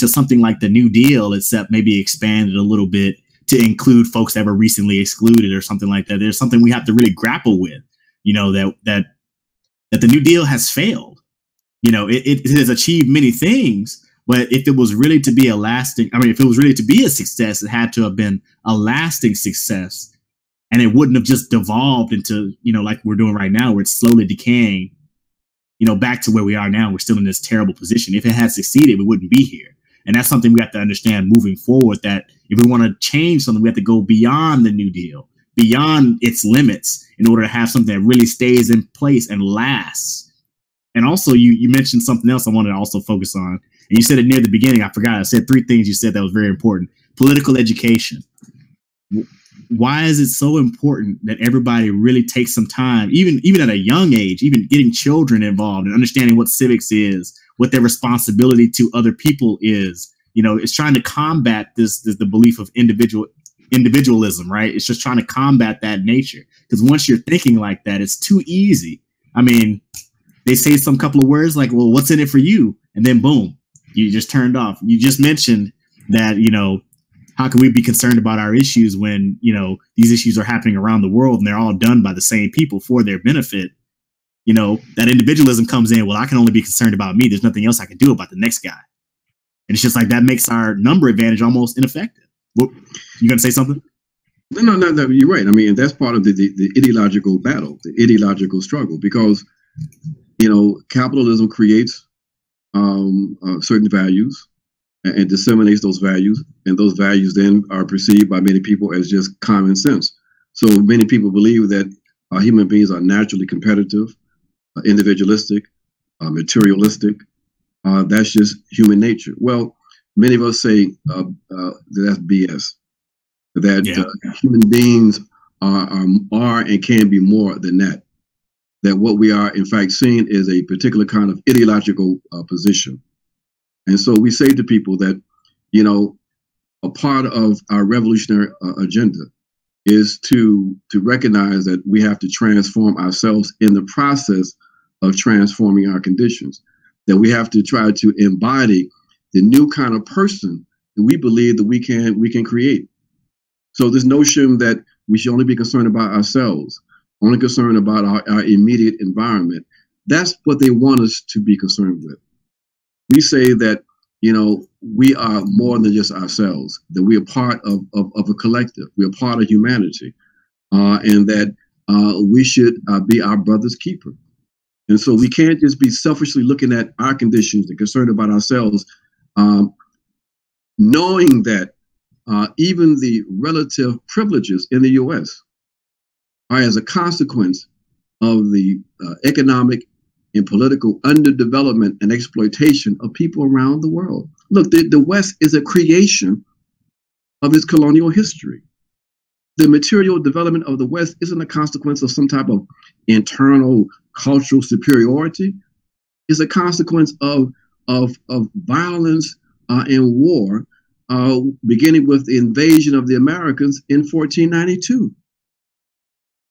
something like the New Deal, except maybe expanded a little bit to include folks that were recently excluded or something like that. There's something we have to really grapple with, you know, that the New Deal has failed. You know, it has achieved many things, but if it was really to be if it was really to be a success, it had to have been a lasting success, and it wouldn't have just devolved into, you know, like we're doing right now, where it's slowly decaying, you know, back to where we are now. We're still in this terrible position. If it had succeeded, we wouldn't be here. And that's something we have to understand moving forward, that if we want to change something, we have to go beyond the New Deal, beyond its limits, in order to have something that really stays in place and lasts. And also, you mentioned something else I wanted to also focus on. And you said it near the beginning. I forgot. I said 3 things you said that was very important. Political education. Why is it so important that everybody really takes some time, even at a young age, even getting children involved and understanding what civics is, what their responsibility to other people is? You know, it's trying to combat the belief of individualism, right? It's just trying to combat that nature, because once you're thinking like that, it's too easy. I mean, they say some couple of words like, well, what's in it for you? And then boom, you just turned off. You just mentioned that, you know, how can we be concerned about our issues when, you know, these issues are happening around the world and they're all done by the same people for their benefit? You know, that individualism comes in. Well, I can only be concerned about me. There's nothing else I can do about the next guy. And it's just like that makes our number advantage almost ineffective. Well, you going to say something? No, you're right. I mean, that's part of the ideological battle, the ideological struggle, because, you know, capitalism creates certain values and disseminates those values, and those values then are perceived by many people as just common sense. So many people believe that human beings are naturally competitive, individualistic, materialistic. That's just human nature. Well, many of us say that's BS. That human beings are and can be more than that. That what we are, in fact, seeing is a particular kind of ideological position. And so we say to people that, you know, a part of our revolutionary agenda is to recognize that we have to transform ourselves in the process of transforming our conditions, that we have to try to embody the new kind of person that we believe that we can create. So this notion that we should only be concerned about ourselves, only concerned about our immediate environment, that's what they want us to be concerned with. We say that, you know, we are more than just ourselves, that we are part of a collective, we are part of humanity, and that we should be our brother's keeper. And so we can't just be selfishly looking at our conditions and concerned about ourselves, knowing that even the relative privileges in the U.S. are as a consequence of the economic and political underdevelopment and exploitation of people around the world. Look, the West is a creation of its colonial history. The material development of the West isn't a consequence of some type of internal cultural superiority. is a consequence of violence and war, beginning with the invasion of the Americans in 1492.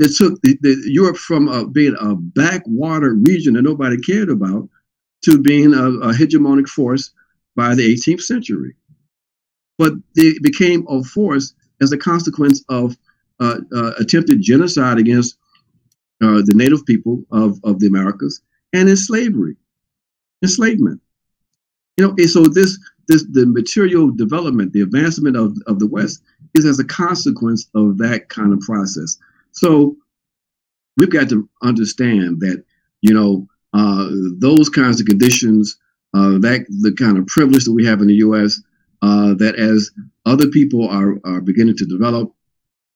It took Europe from being a backwater region that nobody cared about to being a hegemonic force by the 18th century. But they became a force as a consequence of attempted genocide against the native people of the Americas, and in enslavement. So the material development, the advancement of the West is as a consequence of that kind of process. So we've got to understand that, those kinds of conditions, that the kind of privilege that we have in the U.S., that as other people are beginning to develop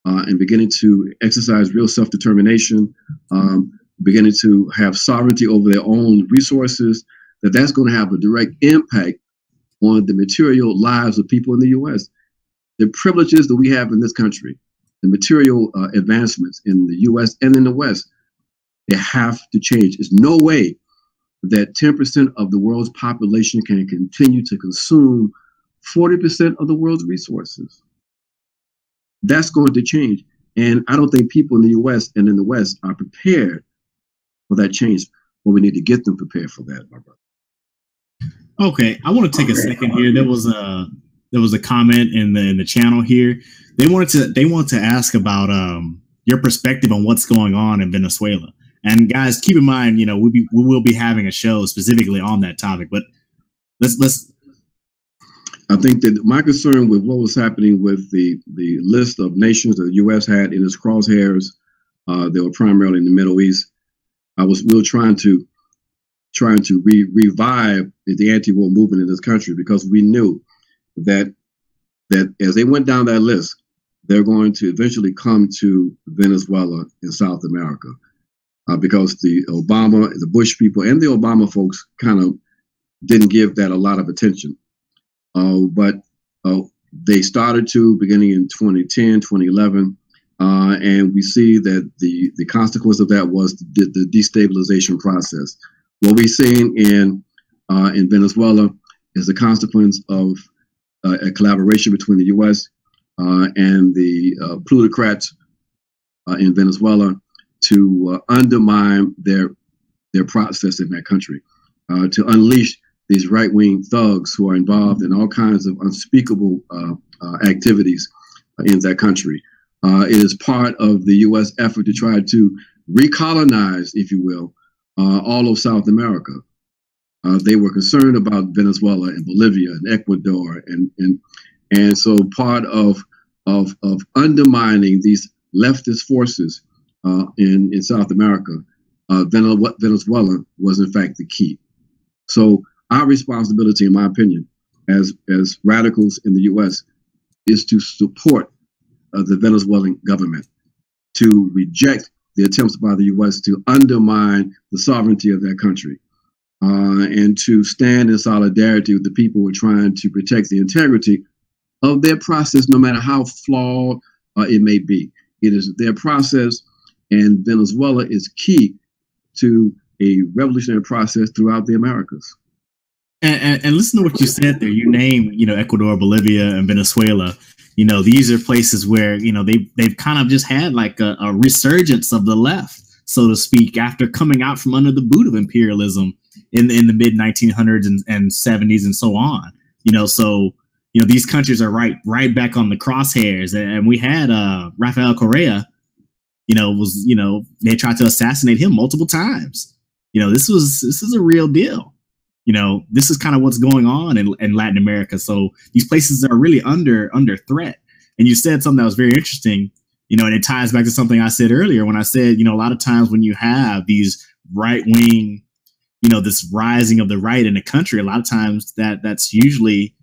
and beginning to exercise real self-determination, beginning to have sovereignty over their own resources, that's going to have a direct impact on the material lives of people in the U.S. The privileges that we have in this country, the material advancements in the U.S. and in the West, they have to change. There's no way that 10% of the world's population can continue to consume 40% of the world's resources. That's going to change. And I don't think people in the U.S. and in the West are prepared for that change. But we need to get them prepared for that, my brother. Okay, I want to take a second here. There was a comment in the channel here. They want to ask about your perspective on what's going on in Venezuela. And guys, keep in mind, we will be having a show specifically on that topic. But let's. I think that my concern with what was happening with the list of nations that the U.S. had in its crosshairs, they were primarily in the Middle East. We were trying to revive the anti-war movement in this country, because we knew that as they went down that list, they're going to eventually come to Venezuela in South America, because the Bush people and the Obama folks kind of didn't give that a lot of attention. But they started to, beginning in 2010, 2011, and we see that the consequence of that was the destabilization process. What we're seeing in Venezuela is a consequence of a collaboration between the U.S. And the plutocrats in Venezuela to undermine their process in that country, to unleash these right-wing thugs who are involved in all kinds of unspeakable activities in that country. It is part of the U.S. effort to try to recolonize, if you will, all of South America. They were concerned about Venezuela and Bolivia and Ecuador, and so part of undermining these leftist forces in South America, Venezuela was in fact the key. So our responsibility, in my opinion, as radicals in the U.S., is to support the Venezuelan government, to reject the attempts by the U.S. to undermine the sovereignty of that country, and to stand in solidarity with the people who are trying to protect the integrity of their process, no matter how flawed it may be. It is their process, and Venezuela is key to a revolutionary process throughout the Americas. And listen to what you said there. You named, Ecuador, Bolivia, and Venezuela. These are places where, they've kind of just had like a resurgence of the left, so to speak, after coming out from under the boot of imperialism in the mid 1900s and 70s and so on. So these countries are right back on the crosshairs. And we had Rafael Correa, they tried to assassinate him multiple times. This is a real deal. This is kind of what's going on in Latin America. So these places are really under threat. And you said something that was very interesting, and it ties back to something I said earlier when I said, a lot of times when you have these right wing, this rising of the right in a country, a lot of times that's usually,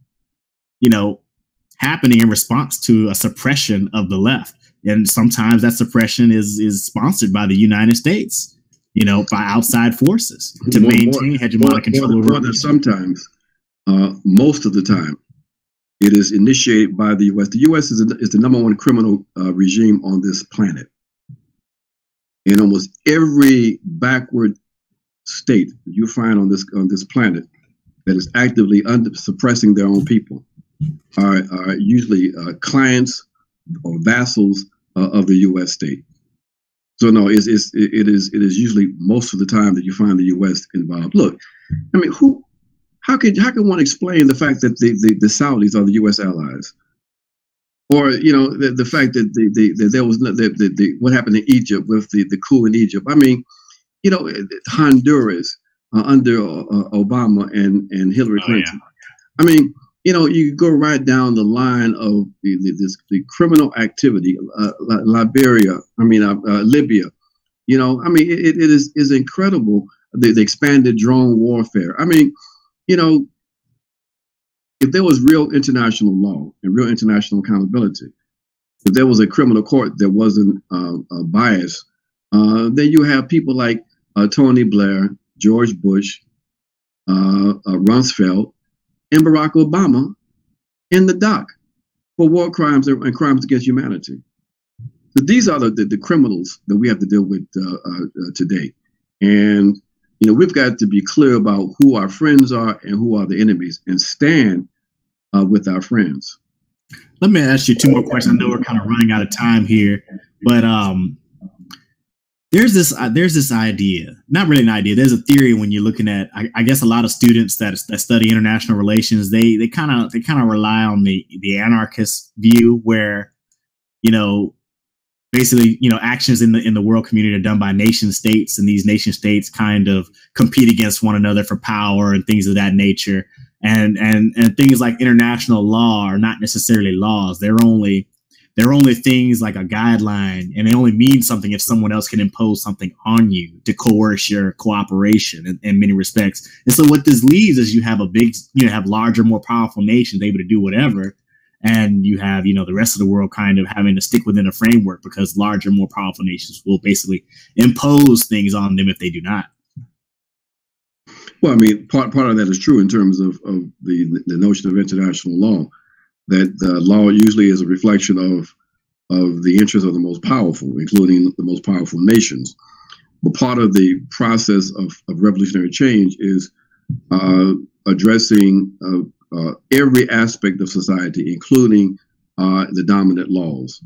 happening in response to a suppression of the left. And sometimes that suppression is sponsored by the United States, by outside forces to maintain hegemonic control. More than sometimes, most of the time, it is initiated by the U.S. The U.S. is the number one criminal regime on this planet. In almost every backward state that you find on this planet that is actively suppressing their own people are usually clients or vassals of the U.S. state. So no, it is usually most of the time that you find the U.S. involved. Look, I mean, how can one explain the fact that the Saudis are the U.S. allies, or the fact that there was what happened in Egypt with the coup in Egypt? I mean, Honduras under Obama and Hillary Clinton. Yeah. I mean, you go right down the line of the criminal activity, Liberia. I mean, Libya. I mean, it is incredible the expanded drone warfare. I mean, if there was real international law and real international accountability, if there was a criminal court that wasn't biased, then you have people like Tony Blair, George Bush, Rumsfeld, and Barack Obama in the dock for war crimes and crimes against humanity. So these are the criminals that we have to deal with today. And, we've got to be clear about who our friends are and who are the enemies and stand with our friends. Let me ask you two more questions. I know we're kind of running out of time here, but there's this idea, not really an idea. There's a theory when you're looking at, I guess, a lot of students that study international relations. They kind of rely on the anarchist view, where basically actions in the world community are done by nation states, and these nation states kind of compete against one another for power and things of that nature. And things like international law are not necessarily laws. They're only things like a guideline, and they only mean something if someone else can impose something on you to coerce your cooperation in many respects. And so what this leaves is you have have larger, more powerful nations able to do whatever. And you have, the rest of the world kind of having to stick within a framework, because larger, more powerful nations will basically impose things on them if they do not. Well, I mean, part of that is true in terms of the notion of international law, that law usually is a reflection of the interests of the most powerful, including the most powerful nations. But part of the process of revolutionary change is addressing every aspect of society, including the dominant laws.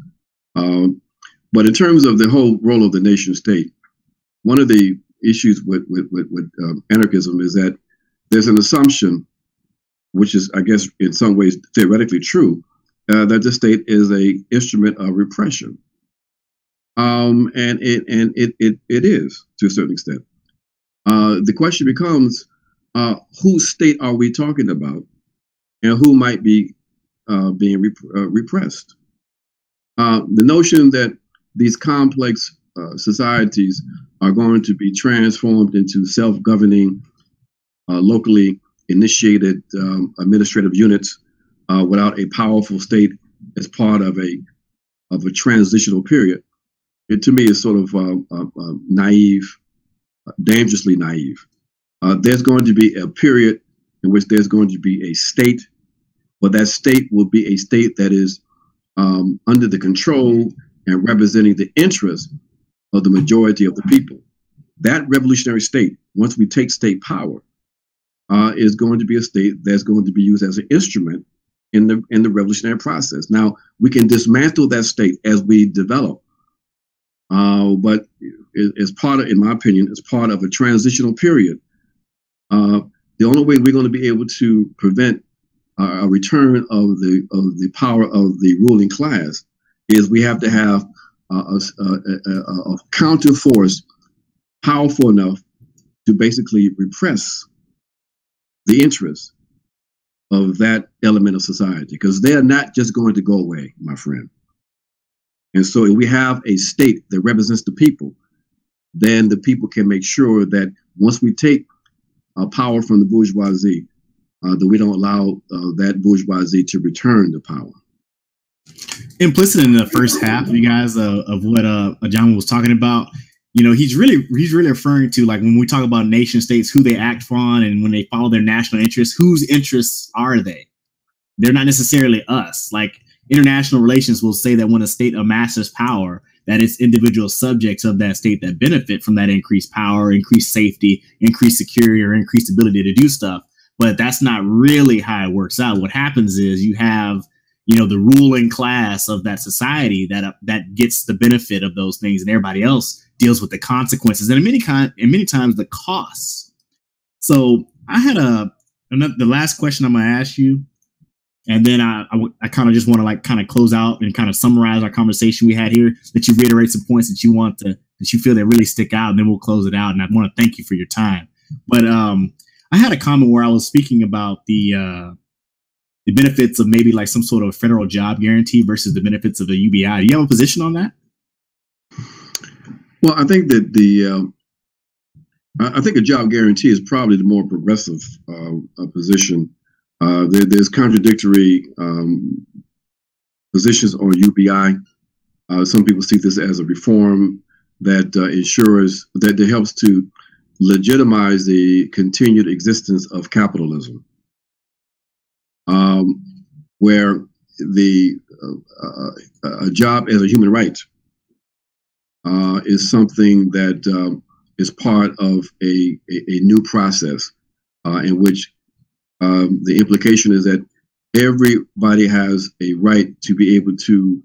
But in terms of the whole role of the nation state, one of the issues with anarchism is that there's an assumption, which is, I guess, in some ways theoretically true, that the state is an instrument of repression, and it is to a certain extent. The question becomes, whose state are we talking about, and who might be being repressed? The notion that these complex societies are going to be transformed into self-governing, locally initiated administrative units without a powerful state as part of a transitional period, it to me is sort of naive, dangerously naive. There's going to be a period in which there's going to be a state, but that state will be a state that is under the control and representing the interests of the majority of the people. That revolutionary state, once we take state power, is going to be a state that's going to be used as an instrument in the revolutionary process. Now, we can dismantle that state as we develop, but as part of, in my opinion, as part of a transitional period. The only way we're going to be able to prevent a return of the power of the ruling class is we have to have a counter force powerful enough to basically repress the interests of that element of society, because they're not just going to go away, my friend. And so if we have a state that represents the people, then the people can make sure that once we take power from the bourgeoisie, that we don't allow that bourgeoisie to return the power. Implicit in the first half, you guys, of what Ajamu was talking about, he's really referring to, like, when we talk about nation states, who they act on, and when they follow their national interests, whose interests are they? They're not necessarily us. Like, international relations will say that when a state amasses power, that it's individual subjects of that state that benefit from that increased power, increased safety, increased security, or increased ability to do stuff. But that's not really how it works out. What happens is you have, the ruling class of that society that gets the benefit of those things, and everybody else deals with the consequences and many times the costs. So I had the last question I'm going to ask you, and then I kind of just want to kind of close out and kind of summarize our conversation we had here. That you reiterate some points that you feel that really stick out, and then we'll close it out. And I want to thank you for your time. But I had a comment where I was speaking about the benefits of maybe like some sort of federal job guarantee versus the benefits of the UBI. Do you have a position on that? Well, I think that I think a job guarantee is probably the more progressive position. There's contradictory positions on UBI. Some people see this as a reform that ensures that it helps to legitimize the continued existence of capitalism, where a job as a human right is something that is part of a new process in which the implication is that everybody has a right to be able to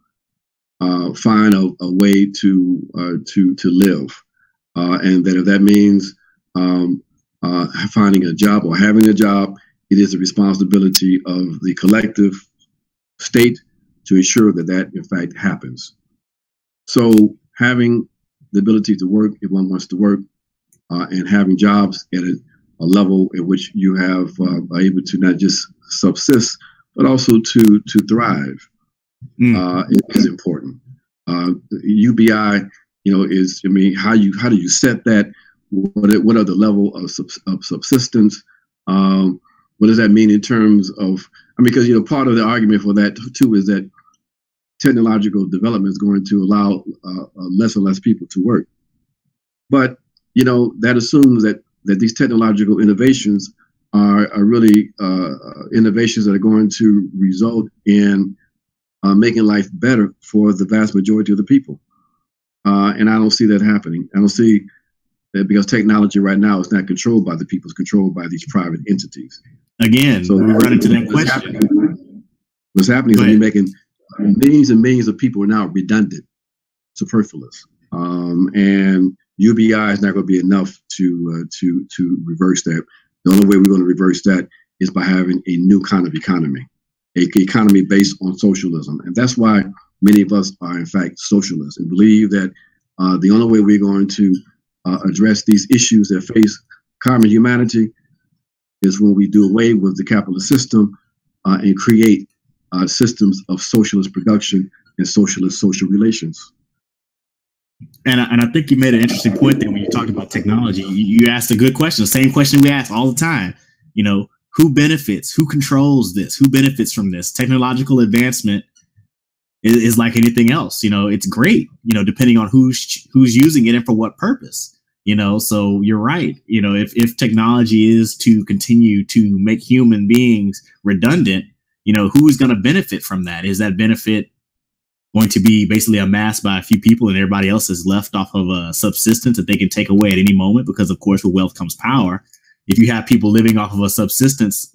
find a way to live, and that if that means finding a job or having a job, it is the responsibility of the collective state to ensure that in fact happens. So having the ability to work if one wants to work, and having jobs at a level at which you are able to not just subsist, but also to thrive, is important. UBI, how do you set that? What are the level of subsistence? What does that mean in terms of? Because part of the argument for that too is that technological development is going to allow less and less people to work, but that assumes that these technological innovations are really innovations that are going to result in making life better for the vast majority of the people. And I don't see that happening. I don't see that, because technology right now is not controlled by the people, it's controlled by these private entities. Again, so we run into that question. What's happening is you're making millions and millions of people are now redundant, superfluous. And UBI is not going to be enough to reverse that. The only way we're going to reverse that is by having a new kind of economy, an economy based on socialism. And that's why many of us are, in fact, socialists, and believe that the only way we're going to address these issues that face common humanity is when we do away with the capitalist system and create systems of socialist production and socialist social relations. And I think you made an interesting point there when you talked about technology. You asked a good question, the same question we ask all the time. Who benefits? Who controls this? Who benefits from this? Technological advancement is like anything else. It's great, depending on who's using it and for what purpose. So you're right. If technology is to continue to make human beings redundant, who's going to benefit from that? Is that benefit going to be basically amassed by a few people and everybody else is left off of a subsistence that they can take away at any moment? Because of course, with wealth comes power. If you have people living off of a subsistence,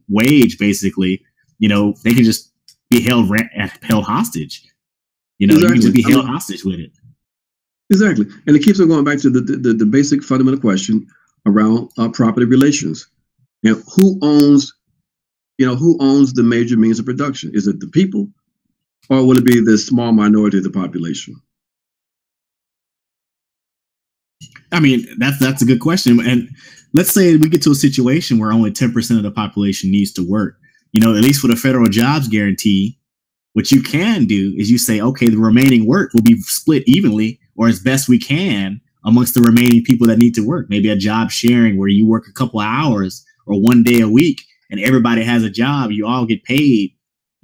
wage, basically, they can just be held hostage. Exactly. You can just be held hostage with it. Exactly. And it keeps on going back to the basic fundamental question around property relations. Who owns the major means of production? Is it the people, or will it be the small minority of the population? I mean, that's a good question. And let's say we get to a situation where only 10% of the population needs to work. At least for the federal jobs guarantee, what you can do is you say, okay, the remaining work will be split evenly or as best we can amongst the remaining people that need to work. Maybe a job sharing where you work a couple of hours or one day a week and everybody has a job. You all get paid,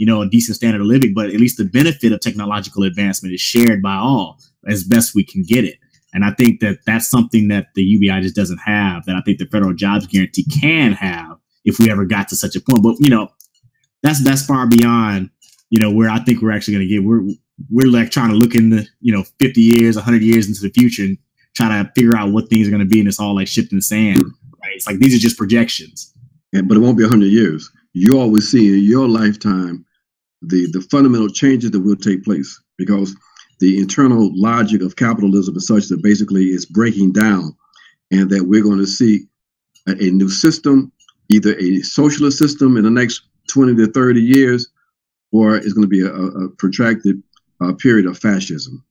a decent standard of living, but at least the benefit of technological advancement is shared by all as best we can get it. And I think that that's something that the UBI just doesn't have, that I think the federal jobs guarantee can have if we ever got to such a point. But, that's far beyond, where I think we're actually going to get. We're like trying to look in the 50 years, 100 years into the future and try to figure out what things are going to be, and it's all like shifting sand. Right? It's like these are just projections. Yeah, but it won't be 100 years. You always see in your lifetime the fundamental changes that will take place, because the internal logic of capitalism is such that basically it's breaking down, and that we're going to see a new system, either a socialist system in the next 20 to 30 years, or it's going to be a protracted period of fascism.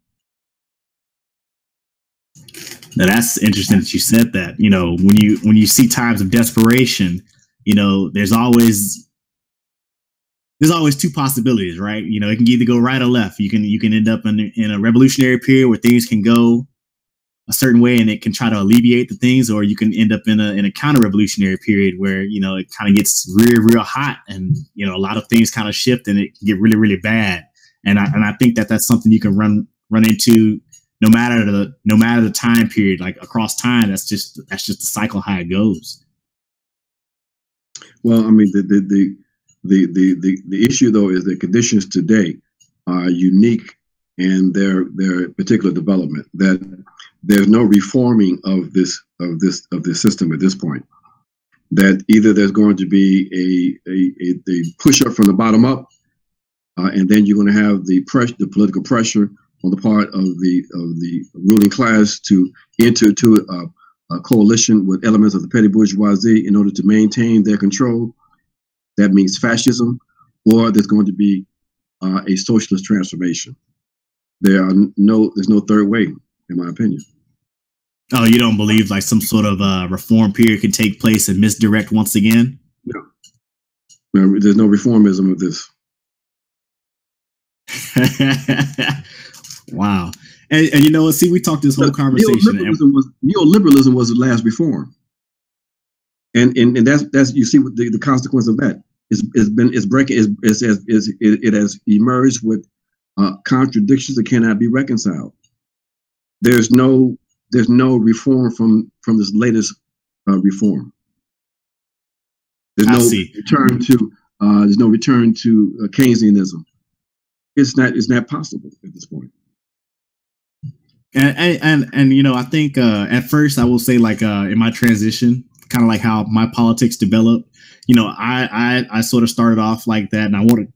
Now that's interesting that you said that. When you see times of desperation, there's always two possibilities, right? It can either go right or left. You can end up in a revolutionary period where things can go a certain way and it can try to alleviate the things, or you can end up in a counter-revolutionary period where it kind of gets real hot, and a lot of things kind of shift and it can get really, really bad. And I think that's something you can run into no matter the time period, like across time. That's just the cycle, how it goes. Well, I mean, the issue though is that conditions today are unique in their particular development. That there's no reforming of this system at this point. That either there's going to be a push up from the bottom up, and then you're going to have the political pressure on the part of the ruling class to enter into a coalition with elements of the petty bourgeoisie in order to maintain their control. That means fascism, or there's going to be a socialist transformation. There's no third way, in my opinion. Oh, you don't believe like some sort of reform period could take place and misdirect once again? No, there's no reformism of this. Wow. And see, we talked this whole conversation. Neoliberalism was the last reform, and that's you see what the consequence of that it has emerged with contradictions that cannot be reconciled. There's no reform from this latest reform. There's no return to Keynesianism. It's not possible at this point. And I think at first I will say, like, in my transition, kind of like how my politics developed, I sort of started off like that, and I wanted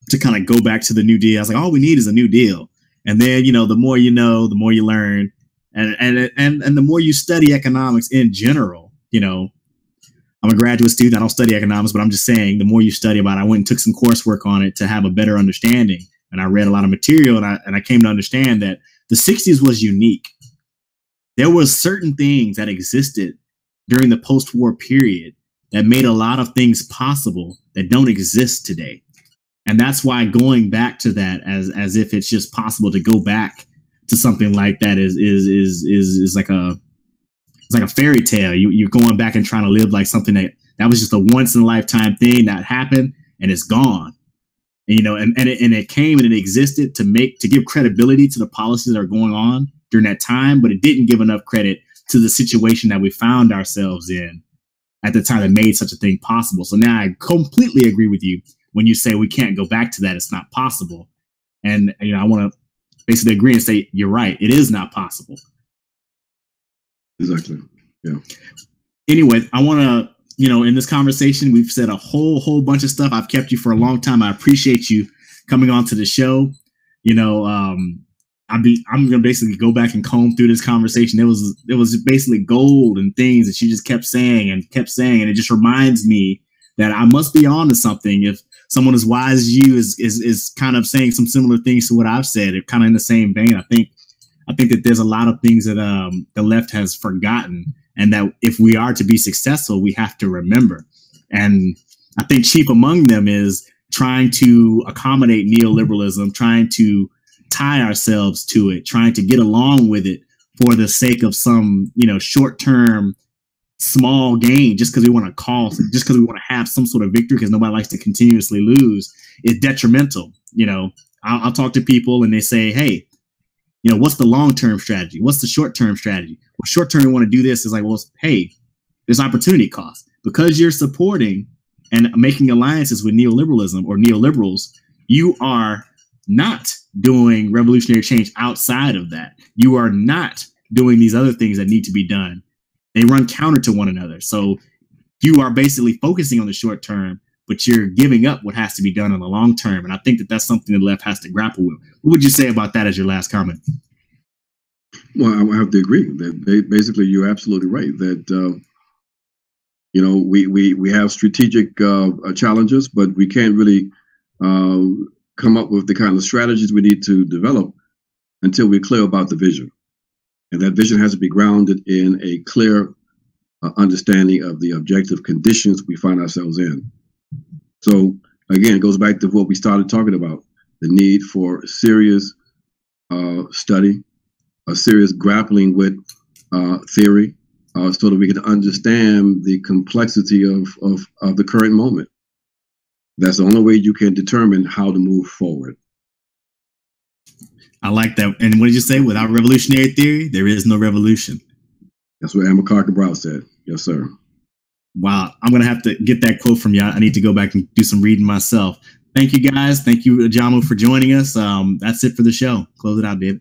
to kind of go back to the New Deal. I was like, all we need is a New Deal. And then, the more you know, the more you learn, and the more you study economics in general. I'm a graduate student. I don't study economics, but I'm just saying, the more you study about it, I went and took some coursework on it to have a better understanding. And I read a lot of material, and I came to understand that the 60s was unique. There were certain things that existed during the post-war period that made a lot of things possible that don't exist today. And that's why going back to that as if it's just possible to go back to something like that is like a fairy tale. You're going back and trying to live like something that was just a once in a lifetime thing that happened and it's gone. And it came and it existed to give credibility to the policies that are going on during that time, but it didn't give enough credit to the situation that we found ourselves in at the time that made such a thing possible. So now I completely agree with you when you say we can't go back to that. It's not possible. And I want to basically agree and say you're right. It is not possible. Exactly. Yeah. Anyway, I want to, in this conversation, we've said a whole bunch of stuff. I've kept you for a long time. I appreciate you coming on to the show. I'm going to basically go back and comb through this conversation. It was basically gold and things that you just kept saying. And it just reminds me that I must be on to something. If someone as wise as you is kind of saying some similar things to what I've said, it kind of in the same vein. I think that there's a lot of things that the left has forgotten, and that if we are to be successful, we have to remember. And I think chief among them is trying to accommodate neoliberalism, trying to tie ourselves to it, trying to get along with it for the sake of some, short-term small gain, just because we want to have some sort of victory, because nobody likes to continuously lose, is detrimental. I'll talk to people and they say, hey, what's the long-term strategy? What's the short-term strategy? Well, short-term, we want to do this. Is like, well, hey, there's opportunity cost. Because you're supporting and making alliances with neoliberalism or neoliberals, you are not doing revolutionary change outside of that. You are not doing these other things that need to be done. They run counter to one another. So you are basically focusing on the short term, but you're giving up what has to be done in the long term. And I think that that's something the left has to grapple with. What would you say about that as your last comment? Well, I have to agree that basically you're absolutely right that, we have strategic challenges, but we can't really come up with the kind of strategies we need to develop until we're clear about the vision. And that vision has to be grounded in a clear understanding of the objective conditions we find ourselves in. So again, it goes back to what we started talking about, the need for serious study, a serious grappling with theory, so that we can understand the complexity of the current moment. That's the only way you can determine how to move forward. I like that. And what did you say? Without revolutionary theory, there is no revolution. That's what Amilcar Cabral said. Yes, sir. Wow. I'm going to have to get that quote from you. I need to go back and do some reading myself. Thank you, guys. Thank you, Ajamu, for joining us. That's it for the show. Close it out, David.